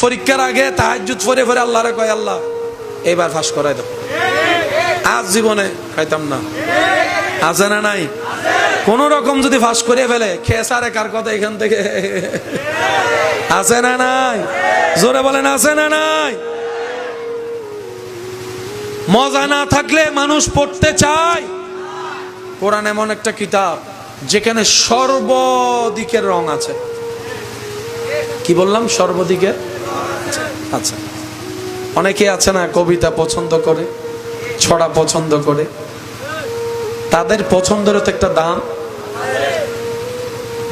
পরীক্ষার আগে তাহাজ্জুদ পড়ে পড়ে আল্লাহরে কয়, আল্লাহ এবার ফাঁস করাই দাও, আজ জীবনে খাইতাম না। আছে না নাই? কোন রকম যদি ফাঁস করে ফেলে, খেসারে কার কথা এখান থেকে, আছে না নাই? জোরে বলেন, আছে না নাই? মজা না থাকলে মানুষ পড়তে চায়। কোরআন এমন একটা কিতাব যেখানে সর্বদিকের রং আছে। কি বললাম? সর্বদিকের। আচ্ছা, অনেকে আছে না কবিতা পছন্দ করে, ছড়া পছন্দ করে, তাদের পছন্দের তো একটা দাম।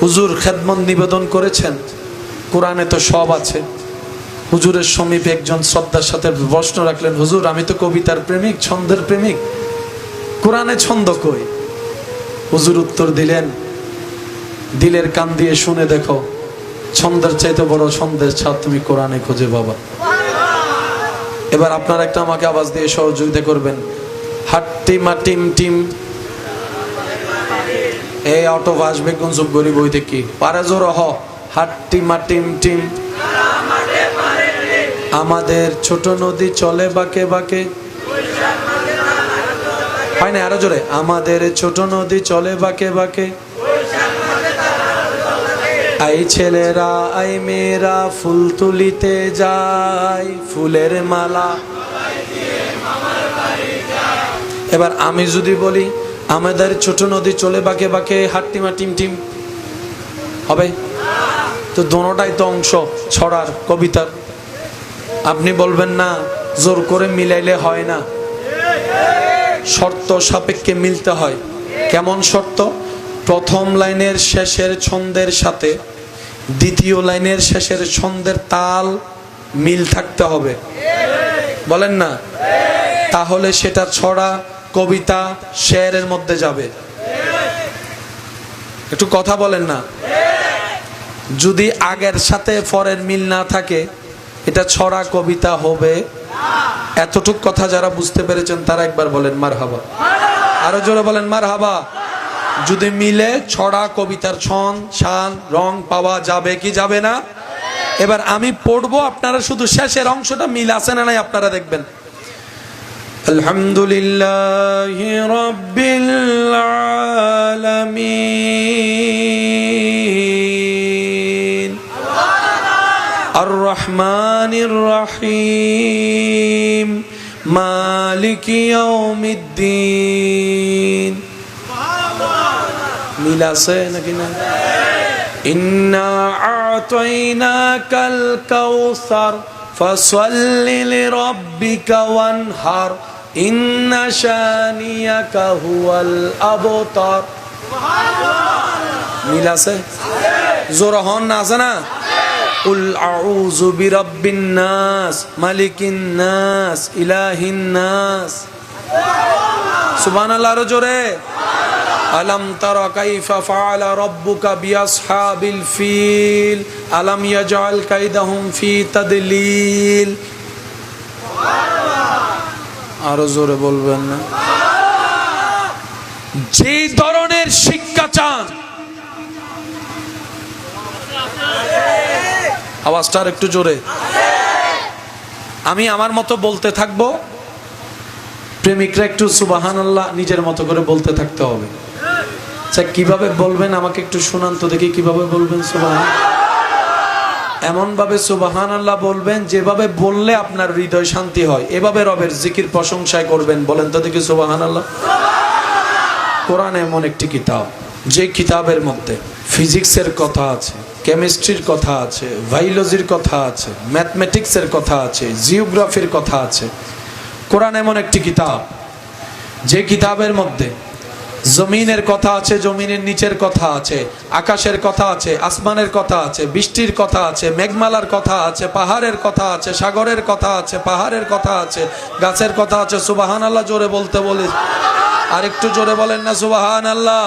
হুজুর খেদমত নিবেদন করেছেন, কোরআনে তো সব আছে। হুজুরের সমীপে একজন শ্রদ্ধার সাথে প্রশ্ন রাখলেন, হুজুর আমি তো কবিতার প্রেমিক, ছন্দের প্রেমিক, কোরআনে ছন্দ কই? হুজুর উত্তর দিলেন, দিলের কান দিয়ে শুনে দেখো, ছন্দের চাইতে বড় ছন্দের ছাদ তুমি কোরআনে খুঁজে পাবা। এবার আপনারা একটা আমাকে আওয়াজ দিয়ে সহযোগিতা করবেন। হাট্টি মাটিম টিম, এই অটো আসবে কোন সব গরিব বইতে কি পারে জোর হ। হাট্টি মাটিম টিম, আমাদের ছোট নদী চলে বাঁকে বাঁকে। হয় না? আরো জোরে, আমাদের ছোট নদী চলে বাঁকে বাঁকে। আই ছেলেরা আই মেয়েরা ফুল তুলিতে যায়, ফুলের মালা। এবার আমি যদি বলি আমাদের ছোট নদী চলে বাঁকে বাঁকে, হাট্টিমা টিম টিম, হবে? তো দোনোটাই তো অংশ ছড়ার, কবিতার। আপনি বলবেন না জোর করে মিলাইলে হয় না, শর্ত সাপেক্ষে মিলতে হয়। কেমন শর্ত? প্রথম লাইনের শেষের ছন্দের সাথে দ্বিতীয় লাইনের শেষের ছন্দের তাল মিল থাকতে হবে, বলেন না? তাহলে সেটা ছড়া, কবিতা, শেয়ারের মধ্যে যাবে। একটু কথা বলেন না? যদি আগের সাথে পরের মিল না থাকে, এটা ছড়া কবিতা হবে। এতটুক কথা যারা বুঝতে পেরেছেন তারা একবার বলেন মারহাবা। আরো জোরে বলেন মারহাবা। যদি মিলে ছড়া কবিতার ছন শান রং পাওয়া যাবে কি যাবে না? এবার আমি পড়বো, আপনারা শুধু শেষের অংশটা মিল আছে না নাই আপনারা দেখবেন। আলহামদুলিল্লাহি রাব্বিল আলামিন আর রহমানির রহিম মালিকি ইয়াউমিদ্দিন। মিল আছে নাকি না? ইন্না আ'তাইনাকাল কাউসার ফাসাল্লি লিরাব্বিকা ওয়ানহার ইন্না শানিয়াকা হুয়াল আবতার। মিল আছে? জোরে হন না? আছে না? কুল আউযু বিরাব্বিন নাস মালিকিন নাস ইলাহিন নাস। সুবহানাল্লাহ। আরো জোরে। আলম তারা কাইফা ফাআলা রাব্বুকা বিআসহাবিল ফিল আলম ইয়াজআল কাইদাহুম ফি তাদলিল। আরো জোরে বলবেন না? যে ধরনের শিক্ষা চান, আওয়াজটা একটু জোরে। আমি আমার মতো বলতে থাকবো, প্রেমিকরা একটু সুবহানাল্লাহ নিজের মতো করে বলতে থাকতে হবে। আচ্ছা, কিভাবে বলবেন আমাকে একটু শোনান তো দেখি, কিভাবে বলবেন সুবহানাল্লাহ? এমন ভাবে সুবহানাল্লাহ বলবেন যেভাবে বললে আপনার হৃদয় শান্তি হয়। এভাবে রবের জিকির প্রশংসায় করবেন। বলেন তো দেখি সুবহানাল্লাহ। কোরআন এমন একটি কিতাব, যে কিতাবের মধ্যে ফিজিক্সের কথা আছে, কেমিস্ট্রির কথা আছে, বায়োলজির কথা আছে, ম্যাথমেটিক্সের কথা আছে, জিওগ্রাফির কথা আছে। কোরআন এমন একটি কিতাব, যে কিতাবের মধ্যে জমিনের কথা আছে, জমিনের নিচের কথা আছে, আকাশের কথা আছে, আসমানের কথা আছে, বৃষ্টির কথা আছে, মেঘমালার কথা আছে, পাহাড়ের কথা আছে, সাগরের কথা আছে, পাহাড়ের কথা আছে, গাছের কথা আছে। সুবহানাল্লাহ জোরে বলতে বলি, আর একটু জোরে বলেন না সুবহানাল্লাহ।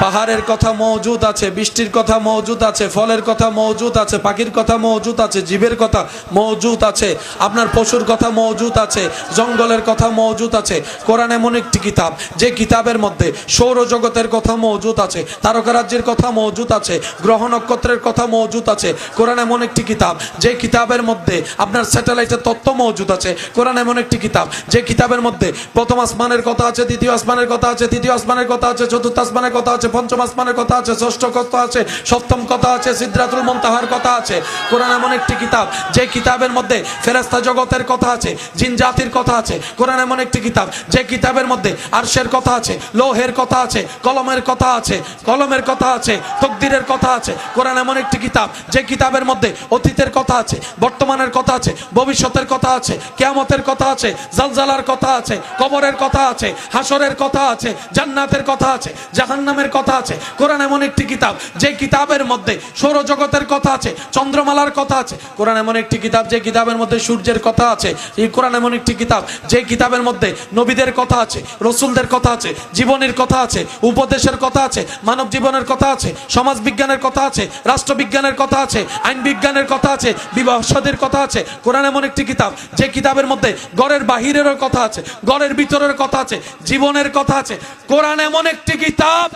পাহাড়ের কথা মওজুদ আছে, বৃষ্টির কথা মওজুদ আছে, ফলের কথা মওজুদ আছে, পাখির কথা মওজুদ আছে, জীবের কথা মওজুদ আছে, আপনার পশুর কথা মওজুদ আছে, জঙ্গলের কথা মওজুদ আছে। কোরআন এমন একটি কিতাব যে কিতাবের মধ্যে সৌরজগতের কথা মওজুদ আছে, তারকারাজ্যের কথা মওজুদ আছে, গ্রহ নক্ষত্রের কথা মওজুদ আছে। কোরআন এমন একটি কিতাব যে কিতাবের মধ্যে আপনার স্যাটেলাইটের তথ্য মওজুদ আছে। কোরআন এমন একটি কিতাব যে কিতাবের মধ্যে প্রথম আসমানের কথা আছে, দ্বিতীয় আসমানের কথা আছে, তৃতীয় আসমানের কথা আছে, চতুর্থ আসমানের কথা আছে, পঞ্চম আসমানের কথা আছে, ষষ্ঠ কথা আছে, সপ্তম কথা আছে, সিদরাতুল মুনতাহার কথা আছে। কোরআন এমন একটি কিতাব যে কিতাবের মধ্যে ফেরেশতা জগতের কথা আছে, জিন জাতির কথা আছে। কোরআন এমন একটি কিতাব যে কিতাবের মধ্যে আরশের কথা আছে, লৌহের কথা আছে, কলমের কথা আছে, কলমের কথা আছে, তাকদীরের কথা আছে। কোরআন এমন একটি কিতাব যে কিতাবের মধ্যে অতীতের কথা আছে, বর্তমানের কথা আছে, ভবিষ্যতের কথা আছে, কিয়ামতের কথা আছে, জালজালার কথা আছে, কবরের কথা আছে, হাসরের কথা আছে, জান্নাতের কথা আছে, জাহান্নামের কথা আছে। কোরআন এমন একটি কিতাব যে কিতাবের মধ্যে সৌরজগতের কথা আছে, চন্দ্রমালার কথা আছে। কোরআন এমন একটি কিতাব যে কিতাবের মধ্যে সূর্যের কথা আছে। এই কোরআন এমন একটি কিতাব যে কিতাবের মধ্যে নবীদের কথা আছে, রাসূলদের কথা আছে, জীবনের কথা আছে, উপদেশের কথা আছে, মানব জীবনের কথা আছে, সমাজ বিজ্ঞানের কথা আছে, রাষ্ট্রবিজ্ঞানের কথা আছে, আইন বিজ্ঞানের কথা আছে, বিবাহ শাদীর কথা আছে। কোরআন এমন একটি কিতাব যে কিতাবের মধ্যে ঘরের বাহিরেরও কথা আছে, ঘরের ভিতরের কথা আছে, জীবনের কথা আছে। কোরআন এমন একটি কিতাব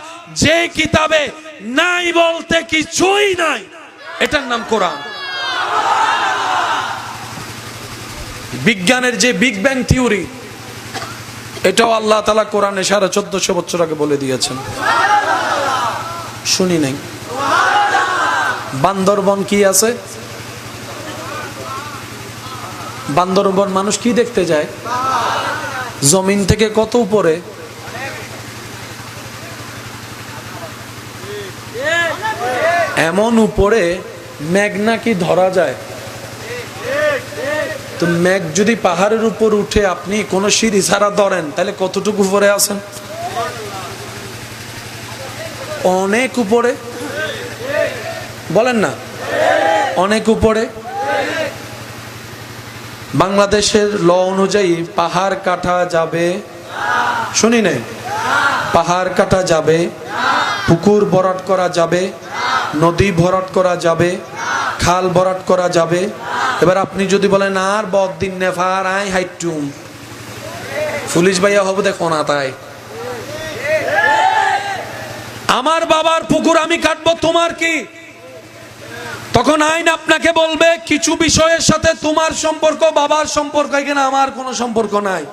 যে কিতাবে নাই বলতে কিছুই নাই, এটার নাম কোরআন। বিজ্ঞানের যে বিগ ব্যাং থিওরি, এটাও আল্লাহ তাআলা কোরআনে 1450 বছর আগে বলে দিয়েছেন। শুনি নাই? বান্দরবন কি আছে? বান্দরবন মানুষ কি দেখতে যায়? জমিন থেকে কত উপরে? এমন উপরে মেঘ নাকি ধরা যায়। তো মেঘ যদি পাহাড়ের উপর উঠে আপনি কোনো সিঁড়ি ছাড়া ধরেন, তাহলে কতটুকু উপরে আছেন? অনেক উপরে। বলেন না, অনেক উপরে। বাংলাদেশের ল অনুযায়ী পাহাড় কাটা যাবে, শুনি নাই? পাহাড় কাটা যাবে, পুকুর ভরাট করা যাবে, নদী ভরাট করা যাবে, খাল ভরাট করা যাবে। এবার আপনি যদি বলেন আর বদিন নেফার আই হাইটুম, পুলিশ ভাইয়া হবো দেখো না, তাই আমার বাবার পুকুর আমি কাটবো, তোমার কি? তখন আইন আপনাকে বলবে কিছু বিষয়ের সাথে তোমার সম্পর্ক, বাবার সম্পর্ক, এখানে আমার কোনো সম্পর্ক নাই।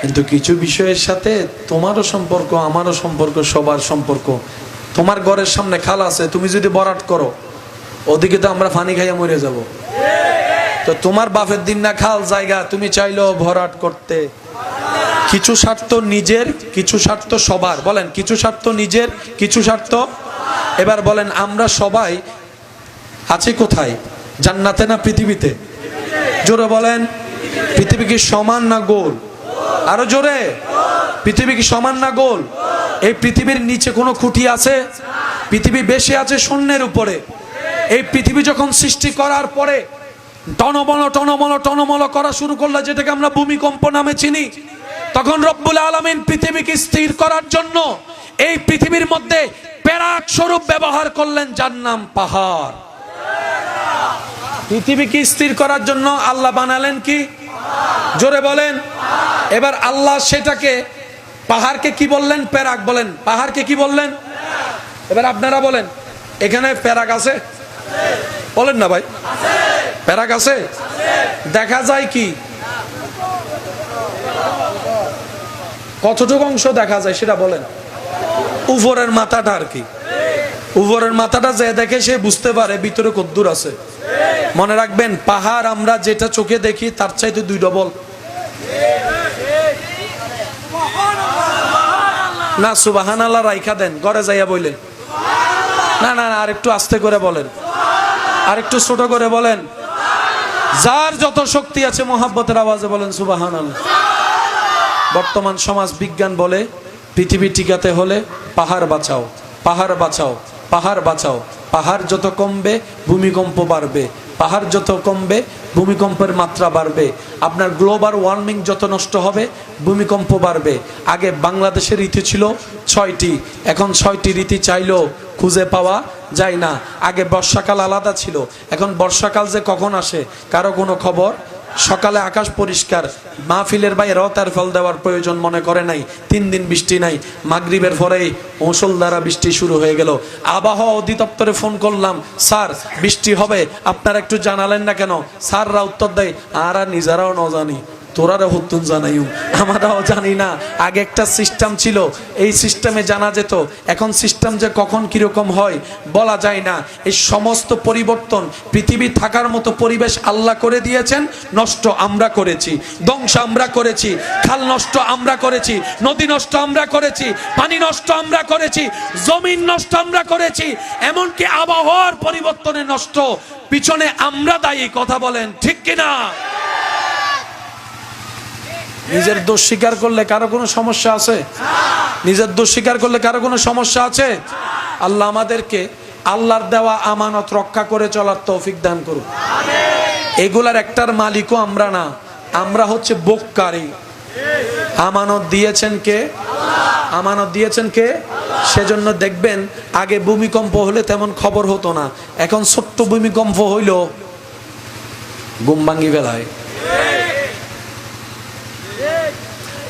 কিন্তু কিছু বিষয়ের সাথে তোমারও সম্পর্ক, আমারও সম্পর্ক, সবার সম্পর্ক। তোমার ঘরের সামনে খাল আছে, তুমি যদি ভরাট করো, ওদিকে তো আমরা পানি খাইয়া মরে যাব। তো তোমার বাপের দিন না খাল জায়গা, তুমি চাইলো ভরাট করতে। কিছু স্বার্থ নিজের, কিছু স্বার্থ সবার। বলেন, কিছু স্বার্থ নিজের, কিছু স্বার্থ। এবার বলেন, আমরা সবাই আছি কোথায়? জান্নাতে না পৃথিবীতে? জোরে বলেন, পৃথিবী কি সমান না গোল? আরো জোরে, পৃথিবী কি সমান না গোল? এই পৃথিবীর নিচে কোনো খুঁটি আছে? পৃথিবী বেশি আছে শূন্যের উপরে। এই পৃথিবী যখন সৃষ্টি করার পরে টনমল টনমল টনমল করা শুরু করলো, যেটাকে আমরা ভূমিকম্প নামে চিনি, তখন রব্বুল আলামিন পৃথিবীকে স্থির করার জন্য এই পৃথিবীর মধ্যে পেরাক স্বরূপ ব্যবহার করলেন, যার নাম পাহাড়। পৃথিবীকে স্থির করার জন্য আল্লাহ বানালেন কি? জোরে বলেন। এবার আল্লাহ সেটাকে, পাহাড়কে কি বললেন? পেরাক। বলেন, পাহাড়কে কি বললেন? এবার আপনারা বলেন, এখানে পেরাক আছে? বলেন না ভাই, পেরাক আছে? দেখা যায় কি? কতটুকু অংশ দেখা যায় সেটা বলেন। উপরের মাথাটা আর কি। উপরের মাথাটা যে দেখে সে বুঝতে পারে ভিতরে কদ্দুর আছে। মনে রাখবেন, পাহাড় আমরা যেটা চোখে দেখি তার চাইতে 2 ডবল। না সুবহানাল্লাহ রাইখা দেন, ঘরে যাইয়া বলেন। না না না, আর একটু আস্তে করে বলেন, আর একটু ছোট করে বলেন। যার যত শক্তি আছে মোহাব্বতের আওয়াজে বলেন সুবহানাল্লাহ। বর্তমান সমাজ বিজ্ঞান বলে পৃথিবী টিকাতে হলে পাহাড় বাঁচাও, পাহাড় বাঁচাও, পাহাড় বাঁচাও। পাহাড় যত কমবে ভূমিকম্প বাড়বে, পাহাড় যত কমবে ভূমিকম্পের মাত্রা বাড়বে, আপনার গ্লোবাল ওয়ার্মিং যত নষ্ট হবে ভূমিকম্প বাড়বে। আগে বাংলাদেশের ঋতু ছিল 6টি, এখন 6টি ঋতু চাইলেও খুঁজে পাওয়া যায় না। আগে বর্ষাকাল আলাদা ছিল, এখন বর্ষাকাল যে কখন আসে কারো কোনো খবর। সকালে আকাশ পরিষ্কার, মাহফিলের বাইরেও তার ফল দেওয়ার প্রয়োজন মনে করে নাই। 3 দিন বৃষ্টি নাই, মাগরিবের পরেই মুষলধারা বৃষ্টি শুরু হয়ে গেল। আবহাওয়া অধিদপ্তরে ফোন করলাম, স্যার বৃষ্টি হবে, আপনারা একটু জানালেন না কেন? স্যাররা উত্তর দেয়, আর নিজেরাও ন জানি, তোরারা হতুন জানাইও, আমরাও জানি না। আগে একটা সিস্টেম ছিল, এই সিস্টেমে জানা যেত। এখন সিস্টেম যে কখন কিরকম হয় বলা যায় না। এই সমস্ত পরিবর্তন, পৃথিবী থাকার মতো পরিবেশ আল্লাহ করে দিয়েছেন, নষ্ট আমরা করেছি, ধ্বংস আমরা করেছি। খাল নষ্ট আমরা করেছি, নদী নষ্ট আমরা করেছি, পানি নষ্ট আমরা করেছি, জমিন নষ্ট আমরা করেছি, এমনকি আবহাওয়ার পরিবর্তনে নষ্ট পিছনে আমরা দায়ী। কথা বলেন ঠিক কিনা? নিজের দোষ স্বীকার করলে কারো কোনো সমস্যা আছে? নিজের দোষ স্বীকার করলে কারো কোনো সমস্যা আছে? আল্লাহ আমাদেরকে আল্লাহর দেওয়া আমানত রক্ষা করে চলার তৌফিক দান করুন। এগুলার একটার মালিকও আমরা না, আমরা হচ্ছে ভোগকারী। আমানত দিয়েছেন কে? আমানত দিয়েছেন কে? সেজন্য দেখবেন আগে ভূমিকম্প হলে তেমন খবর হতো না, এখন ছোট্ট ভূমিকম্প হইল ঘুম ভাঙ্গি বেলায়।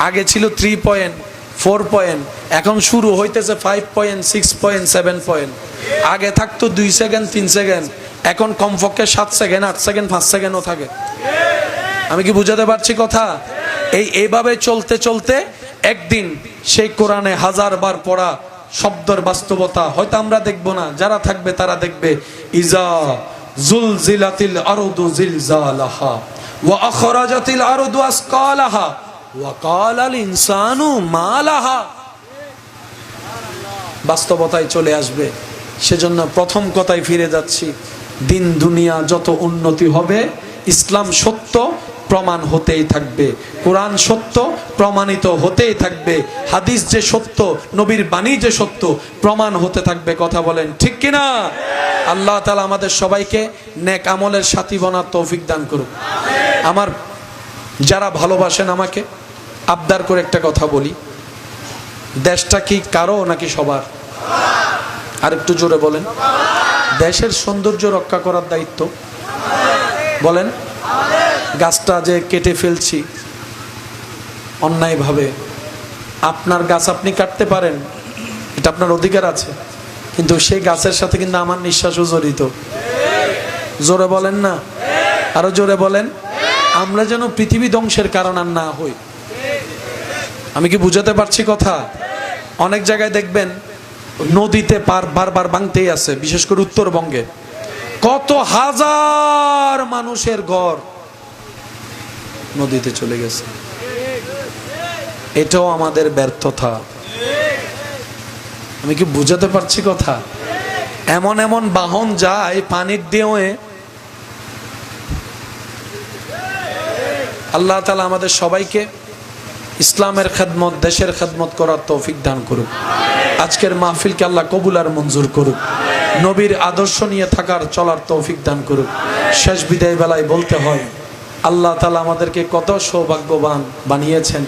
আগে ছিল 3 পয়েন্ট 4 পয়েন্ট, এখন শুরু হইতেছে 5 পয়েন্ট 6 পয়েন্ট 7 পয়েন্ট। আগে থাকতো 2 সেকেন্ড 3 সেকেন্ড, এখন কমপক্ষে 7 সেকেন্ড 8 সেকেন্ড 5 সেকেন্ডও থাকে। আমি কি বুঝাতে পারছি কথা? এইভাবে চলতে চলতে একদিন সেই কোরআনে 1000 বার পড়া শব্দের বাস্তবতা হয়তো আমরা দেখবো না, যারা থাকবে তারা দেখবে। ইজা জুলজিলাতিল আরদু জিলজালাহা ওয়া আখরাজাতিল আরদু আসকালাহা ওয়া ক্বালাল ইনসানু মা লাহা। বাস্তবতায় চলে আসবে। সেজন্য প্রথম কথায় ফিরে যাচ্ছি, দিন দুনিয়া যত উন্নতি হবে, ইসলাম সত্য প্রমাণ হতেই থাকবে, কোরআন সত্য প্রমাণিত হতেই থাকবে, হাদিস যে সত্য, নবীর বাণী যে সত্য প্রমাণ হতে থাকবে। কথা বলেন ঠিক কিনা? আল্লাহ তাআলা আমাদের সবাইকে নেক আমলের সাথী বানার তৌফিক দান করুন। আমার যারা ভালোবাসেন আমাকে, আবদার করে একটা কথা বলি, দেশটা কি কারো নাকি সবার? আর একটু জোরে বলেন। দেশের সৌন্দর্য রক্ষা করার দায়িত্ব বলেন। গাছটা যে কেটে ফেলছি অন্যায়ভাবে, আপনার গাছ আপনি কাটতে পারেন, এটা আপনার অধিকার আছে, কিন্তু সেই গাছের সাথে কিন্তু আমার নিঃশ্বাসও জড়িত। জোরে বলেন না, আরো জোরে বলেন। আমরা যেন পৃথিবী ধ্বংসের কারণ আর না হই। আমি কি বুঝাতে পারছি কথা? অনেক জায়গায় দেখবেন নদীতে বারবার ভাঙতেই আছে, বিশেষ করে উত্তরবঙ্গে কত হাজার মানুষের ঘর নদীতে চলে গেছে। এটাও আমাদের ব্যর্থতা। আমি কি বুঝাতে পারছি কথা? এমন এমন বাহন যায় পানির দিয়ে। আল্লাহ তাআলা আমাদের সবাইকে ইসলামের খেদমত, দেশের খেদমত করার তৌফিক দান করুক। আজকের মাহফিলকে আল্লাহ কবুল আর মঞ্জুর করুক। নবীর আদর্শ নিয়ে থাকার চলার তৌফিক দান করুক। শেষ বিদায় বেলায় বলতে হয়, আল্লাহ তাআলা আমাদেরকে কত সৌভাগ্যবান বানিয়েছেন।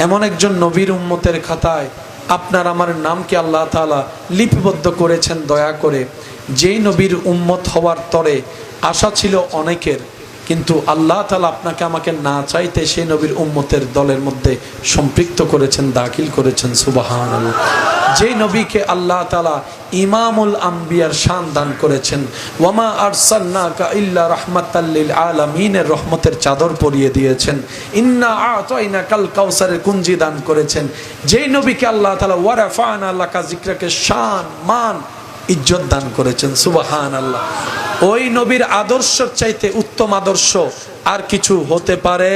এমন একজন নবীর উম্মতের খাতায় আপনার আমার নামকে আল্লাহ তাআলা লিপিবদ্ধ করেছেন দয়া করে। যেই নবীর উম্মত হওয়ার তরে আশা ছিল অনেকের, কিন্তু আল্লাহ তাআলা আপনাকে আমাকে না চাইতে সেই নবীর উম্মতের দলের মধ্যে সম্পৃক্ত করেছেন, দাখিল করেছেন। সুবহানাল্লাহ। যেই নবীকে আল্লাহ তাআলা ইমামুল আম্বিয়ার শান দান করেছেন, ওয়ামা আরসালনাকা ইল্লা রাহমাতাল লিল আলামিনের রহমতের চাদর পরিয়ে দিয়েছেন, ইন্না আতাইনাকাল কাউসারের কুঞ্জি দান করেছেন। যেই নবীকে আল্লাহ তাআলা ওয়ারাফানা লাকা যিকরাকে শান মান ইজ্জত দান করেছেন। সুবহানাল্লাহ। ওই নবীর আদর্শের চাইতে উত্তম আদর্শ আর কিছু হতে পারে?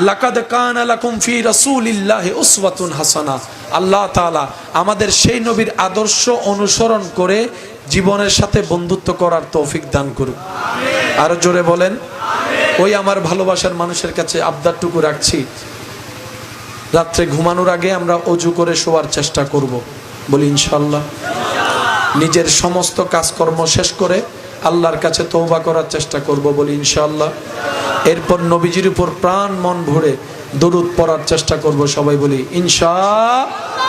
লাকাদ কানা লাকুম ফি রাসূলিল্লাহি উসওয়াতুন হাসানাহ। আল্লাহ তাআলা আমাদের সেই নবীর আদর্শ অনুসরণ করে জীবনের সাথে বন্ধুত্ব করার তৌফিক দান করুন। আরো জোরে বলেন। ওই আমার ভালোবাসার মানুষের কাছে আবদারটুকু রাখছি, রাত্রে ঘুমানোর আগে আমরা ওযু করে শোয়ার চেষ্টা করব, বলি ইনশাআল্লাহ। নিজের সমস্ত কাজকর্ম শেষ করে আল্লাহর কাছে তওবা করার চেষ্টা করব, বলি ইনশাআল্লাহ। এরপর নবীজির উপর প্রাণ মন ভরে দরুদ পড়ার চেষ্টা করব, সবাই বলি ইনশাআল্লাহ।